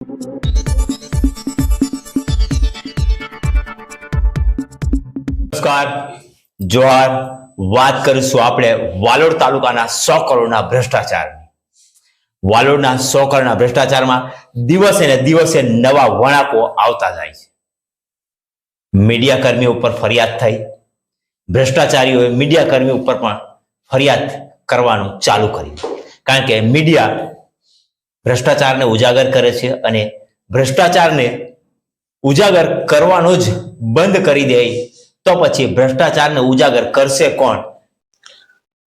નમસ્કાર, જોહાર. વાત કરીશું આપણે વાલોડ તાલુકાના 100 કરોડના ભ્રષ્ટાચાર. વાલોડના 100 કરોડના ભ્રષ્ટાચારમાં દિવસે ને દિવસે નવા વણાકો આવતા જાય છે. મીડિયા કર્મીઓ ઉપર ફરિયાદ થઈ, ભ્રષ્ટાચારીઓએ મીડિયા કર્મીઓ ઉપર પણ ફરિયાદ કરવાનું ચાલુ કર્યું, કારણ કે મીડિયા ભ્રષ્ટાચારને ઉજાગર કરે છે અને ભ્રષ્ટાચારને ઉજાગર કરવાનું જ બંધ કરી દે તો પછી ભ્રષ્ટાચારને ઉજાગર કરશે કોણ?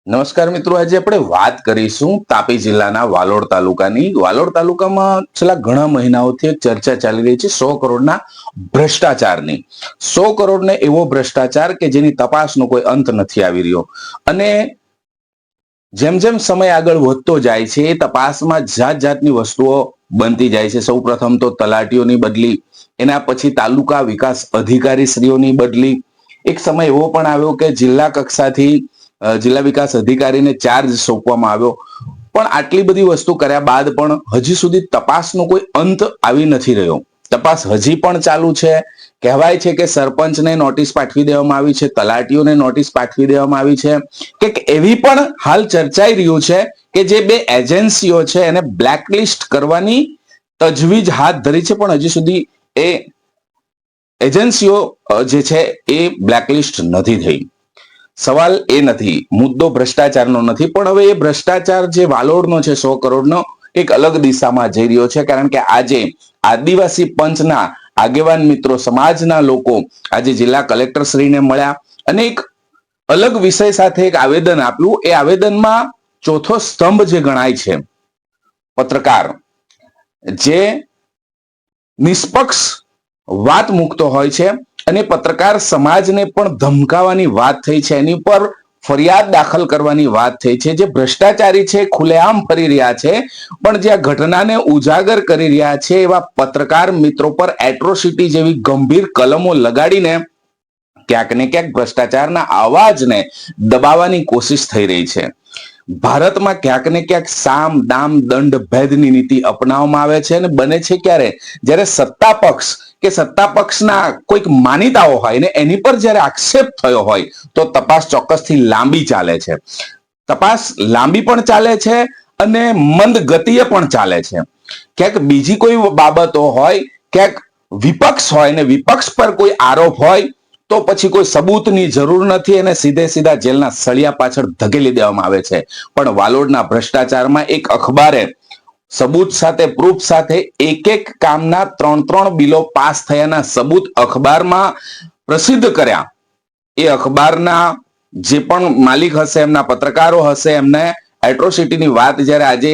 નમસ્કાર મિત્રો, આજે આપણે વાત કરીશું તાપી જિલ્લાના વાલોડ તાલુકાની. વાલોડ તાલુકામાં છેલ્લા ઘણા મહિનાઓથી એક ચર્ચા ચાલી રહી છે 100 કરોડના ભ્રષ્ટાચારની. 100 કરોડને એવો ભ્રષ્ટાચાર કે જેની તપાસનો કોઈ અંત નથી આવી રહ્યો, અને જેમ જેમ સમય આગળ વધતો જાય છે એ તપાસમાં જાત જાતની વસ્તુઓ બનતી જાય છે. સૌ પ્રથમ તો તલાટીઓની બદલી, એના પછી તાલુકા વિકાસ અધિકારી શ્રીઓની બદલી. એક સમય એવો પણ આવ્યો કે જિલ્લા કક્ષાથી જિલ્લા વિકાસ અધિકારીને ચાર્જ સોંપવામાં આવ્યો. પણ આટલી બધી વસ્તુ કર્યા બાદ પણ હજી સુધી તપાસનો કોઈ અંત આવી નથી રહ્યો. તપાસ હજી પણ ચાલુ છે. કહેવાય છે કે સરપંચને નોટિસ પાઠવી દેવામાં આવી છે, તલાટીઓને નોટિસ પાઠવી દેવામાં આવી છે. કે એવી પણ હાલ ચર્ચાઈ રહ્યું છે કે જે બે એજન્સીઓ છે એને બ્લેકલિસ્ટ કરવાની તજવીજ હાથ ધરી છે, પણ હજી સુધી એ એજન્સીઓ જે છે એ બ્લેકલિસ્ટ નથી થઈ. સવાલ એ નથી, મુદ્દો ભ્રષ્ટાચારનો નથી, પણ હવે એ ભ્રષ્ટાચાર જે વાલોડનો છે 100 કરોડનો એક અલગ દિશામાં જઈ રહ્યો છે. કારણ કે આજે આદિવાસી પંચના આગેવાન મિત્રો, સમાજના લોકો આજે જિલ્લા કલેક્ટર શ્રીને મળ્યા અને એક અલગ વિષય સાથે એક આવેદન આપ્યું. એ આવેદનમાં ચોથો સ્તંભ જે ગણાય છે પત્રકાર, જે નિષ્પક્ષ વાત મૂકતો હોય છે અને પત્રકાર સમાજને પણ ધમકાવવાની વાત થઈ છે, એની પર ફરિયાદ દાખલ કરવાની વાત થઈ છે. જે ભ્રષ્ટાચારી છે ખુલ્લેઆમ ફરી રહ્યા છે, પણ જે આ ઘટનાને ઉજાગર કરી રહ્યા છે એવા પત્રકાર મિત્રો પર એટ્રોસિટી જેવી ગંભીર કલમો લગાડીને ક્યાંક ને ક્યાંક ભ્રષ્ટાચારના અવાજને દબાવવાની કોશિશ થઈ રહી છે. ભારતમાં ક્યાંક ને ક્યાંક સામ દામ દંડ ભેદની નીતિ અપનાવવામાં આવે છે, અને બને છે ક્યારે? જ્યારે સત્તા પક્ષ કે સત્તા પક્ષના કોઈક માનીતાઓ હોય ને એની પર જ્યારે આક્ષેપ થયો હોય તો તપાસ ચોક્કસથી લાંબી ચાલે છે. તપાસ લાંબી પણ ચાલે છે અને મંદ ગતિએ પણ ચાલે છે. ક્યાંક બીજી કોઈ બાબતો હોય, ક્યાંક વિપક્ષ હોય ને વિપક્ષ પર કોઈ આરોપ હોય તો પછી કોઈ સબૂતની જરૂર નથી, અને સીધે સીધા જેલના સળિયા પાછળ ધકેલી દેવામાં આવે છે. પણ વાલોડના ભ્રષ્ટાચારમાં એક અખબારે સબૂત સાથે, પ્રૂફ સાથે એક કામના 3 બિલો પાસ થયાના સબૂત અખબારમાં પ્રસિદ્ધ કર્યા. એ અખબારના જે પણ માલિક હશે, એમના પત્રકારો હશે, એમને એટ્રોસિટીની વાત જ્યારે આજે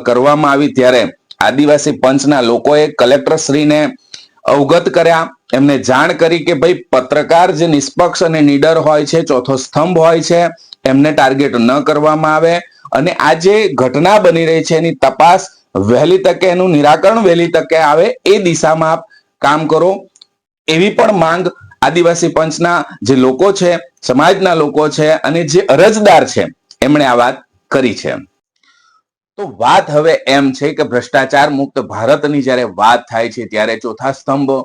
કરવામાં આવી ત્યારે આદિવાસી પંચના લોકોએ કલેક્ટર શ્રીને અવગત કર્યા, એમને જાણ કરી કે ભાઈ પત્રકાર જે નિષ્પક્ષ અને નીડર હોય છે, ચોથો સ્તંભ હોય છે, એમને ટાર્ગેટ ન કરવામાં આવે, અને આ જે ઘટના બની રહી છે એની તપાસ વહેલી તકે, એનું નિરાકરણ વહેલી તકે આવે એ દિશામાં આપ કામ કરો, એવી પણ માંગ આદિવાસી પંચના જે લોકો છે, સમાજના લોકો છે અને જે અરજદાર છે એમણે આ વાત કરી છે. તો વાત હવે એમ છે કે ભ્રષ્ટાચાર મુક્ત ભારતની જ્યારે વાત થાય છે ત્યારે ચોથા સ્તંભ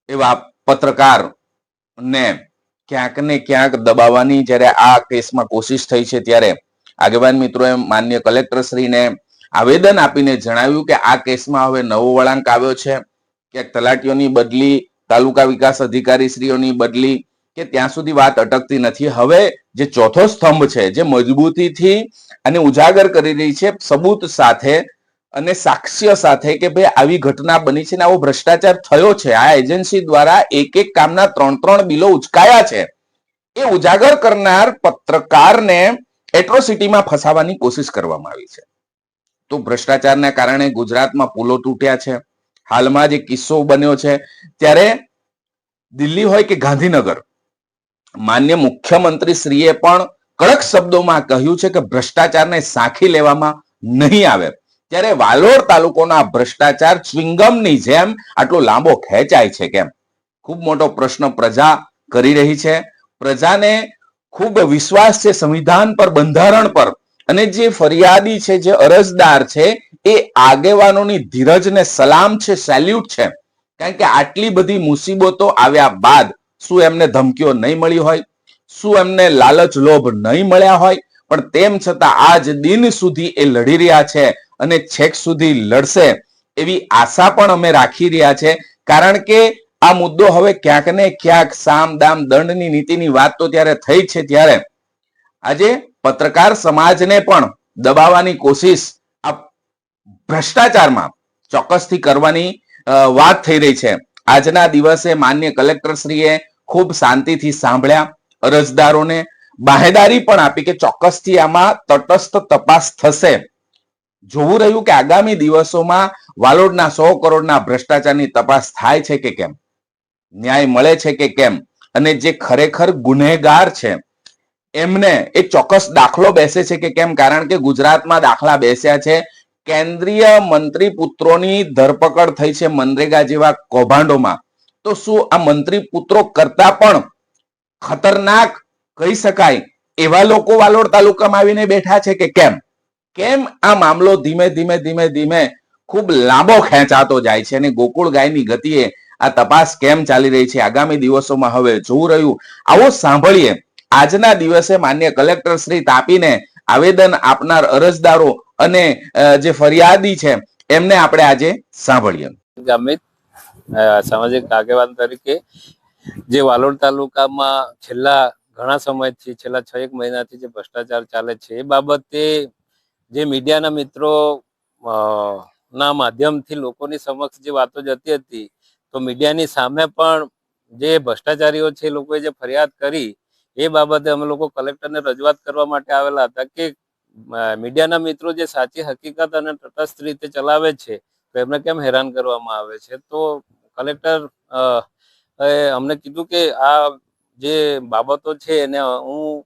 એવા પત્રકારને ક્યાંક ને ક્યાંક દબાવવાની જ્યારે આ કેસમાં કોશિશ થઈ છે ત્યારે આગેવાન મિત્રોએ માન્ય કલેક્ટર શ્રીને આવેદન આપીને જણાવ્યું કે આ કેસમાં હવે નવો વળાંક આવ્યો છે. ક્યાંક તલાટીઓની બદલી, તાલુકા વિકાસ અધિકારી શ્રીઓની બદલી, કે ત્યાં સુધી વાત અટકતી નથી. હવે જે ચોથો સ્તંભ છે, જે મજબૂતીથી અને ઉજાગર કરી રહી છે સબૂત સાથે અને સાક્ષ્ય સાથે કે ભાઈ આવી ઘટના બની છે ને આવો ભ્રષ્ટાચાર થયો છે, આ એજન્સી દ્વારા એક કામના 3 બિલો ઉચકાયા છે, એ ઉજાગર કરનાર પત્રકારને એટ્રોસિટીમાં ફસાવવાની કોશિશ કરવામાં આવી છે. તો ભ્રષ્ટાચારના કારણે ગુજરાતમાં પુલો તૂટ્યા છે. હાલમાં જે કિસ્સો બન્યો છે ત્યારે દિલ્હી હોય કે ગાંધીનગર, માન્ય મુખ્યમંત્રી શ્રીએ પણ કડક શબ્દોમાં કહ્યું છે કે ભ્રષ્ટાચારને સાંખી લેવામાં નહીં આવે. ત્યારે વાલોડ તાલુકોના ભ્રષ્ટાચાર ચ્વિંગમની જેમ આટલો લાંબો ખેંચાય છે કેમ? ખૂબ મોટો પ્રશ્ન પ્રજા કરી રહી છે. પ્રજાને ખૂબ વિશ્વાસ છે સંવિધાન પર, બંધારણ પર, અને જે ફરિયાદી છે, જે અરજદાર છે, એ આગેવાનોની ધીરજને સલામ છે, સેલ્યુટ છે. કારણ કે આટલી બધી મુસીબતો આવ્યા બાદ શું એમને ધમકીઓ નહીં મળી હોય, શું એમને લાલચ લોભ નહીં મળ્યા હોય, પણ તેમ છતાં આજ દિન સુધી એ લડી રહ્યા છે અને છેક સુધી લડશે એવી આશા પણ અમે રાખી રહ્યા છે. કારણ કે આ મુદ્દો હવે ક્યાંક ને ક્યાંક સામ દામ દંડની નીતિની વાત તો ત્યારે થઈ છે, ત્યારે આજે પત્રકાર સમાજને પણ દબાવવાની કોશિશ આ ભ્રષ્ટાચારમાં ચોક્કસથી કરવાની વાત થઈ રહી છે. આજના દિવસે માન્ય કલેક્ટરશ્રીએ ખૂબ શાંતિથી સાંભળ્યા અરજદારોને, બાહેદારી પણ આપી કે ચોક્કસથી આમાં તટસ્થ તપાસ થશે. જોવું રહ્યું કે આગામી દિવસોમાં વાલોડના 100 કરોડના ભ્રષ્ટાચારની તપાસ થાય છે કે કેમ, ન્યાય મળે છે કે કેમ, અને જે ખરેખર ગુનેગાર છે એમને એ ચોક્કસ દાખલો બેસે છે કે કેમ. કારણ કે ગુજરાતમાં દાખલા બેસ્યા છે. કેન્દ્રીય મંત્રી પુત્રોની ધરપકડ થઈ છે મનરેગા જેવા કૌભાંડોમાં. તો શું આ મંત્રી પુત્રો કરતા પણ ખતરનાક કહી શકાય એવા લોકો વાલોડ તાલુકામાં આવીને બેઠા છે કે કેમ? કેમ આ મામલો ધીમે ધીમે ધીમે ધીમે ખૂબ લાંબો ખેંચાતો જાય છે અને ગોકુળ ગાયની ગતિએ આ તપાસ કેમ ચાલી રહી છે આગામી દિવસોમાં હવે જોવું રહ્યું. આવો સાંભળીએ આજના દિવસે માન્ય કલેક્ટર શ્રી તાપીને આવેદન આપનાર અરજદારો અને જે ફરિયાદી છે એમને આપણે આજે સાંભળીએ. ગામિત સામાજિક આગેવાન તરીકે જે વાલોડ તાલુકામાં છેલ્લા ઘણા સમયથી, છેલ્લા 6-1 મહિનાથી જે ભ્રષ્ટાચાર ચાલે છે એ બાબતે જે મીડિયાના મિત્રો ના માધ્યમથી લોકોની સમક્ષ જે વાતો જતી હતી, તો મીડિયાની સામે પણ જે ભ્રષ્ટાચારીઓ છે એ લોકોએ જે ફરિયાદ કરી એ બાબતે અમે લોકો કલેક્ટરને રજૂઆત કરવા માટે આવેલા હતા કે મીડિયાના મિત્રો જે સાચી હકીકત અને તટસ્થ રીતે ચલાવે છે તો એમને કેમ હેરાન કરવામાં આવે છે. તો કલેક્ટર અમને કીધું કે આ જે બાબતો છે એને હું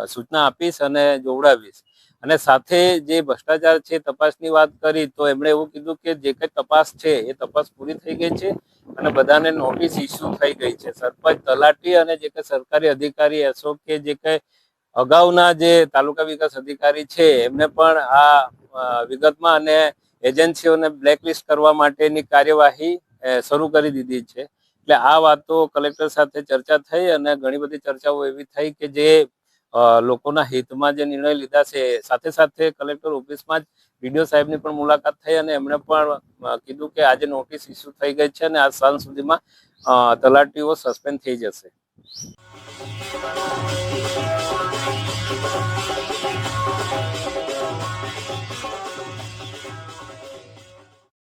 સૂચના આપીશ અને જોવડાવીશ. અને સાથે જે ભ્રષ્ટાચાર છે તપાસની વાત કરી તો એમણે એવું કીધું કે જે કંઈ તપાસ છે એ તપાસ પૂરી થઈ ગઈ છે અને બધાને નોટિસ ઇસ્યુ થઈ ગઈ છે. સરપંચ, તલાટી અને જે કંઈ સરકારી અધિકારી એસો કે જે કંઈ અગાઉના જે તાલુકા વિકાસ અધિકારી છે એમને પણ આ વિગતમાં અને એજન્સીઓને બ્લેકલિસ્ટ કરવા માટેની કાર્યવાહી શરૂ કરી દીધી છે. એટલે આ વાતો કલેક્ટર સાથે ચર્ચા થઈ અને ઘણી બધી ચર્ચાઓ એવી થઈ કે જે લોકોના હિતમાં જે નિર્ણય લીધા છે. સાથે સાથે કલેક્ટર ઓફિસમાં જ વીડીઓ સાહેબની પણ મુલાકાત થઈ અને એમણે પણ કીધું કે આજે નોટિસ ઇસ્યુ થઈ ગઈ છે અને આજ સાંજ સુધીમાં તલાટીઓ સસ્પેન્ડ થઈ જશે.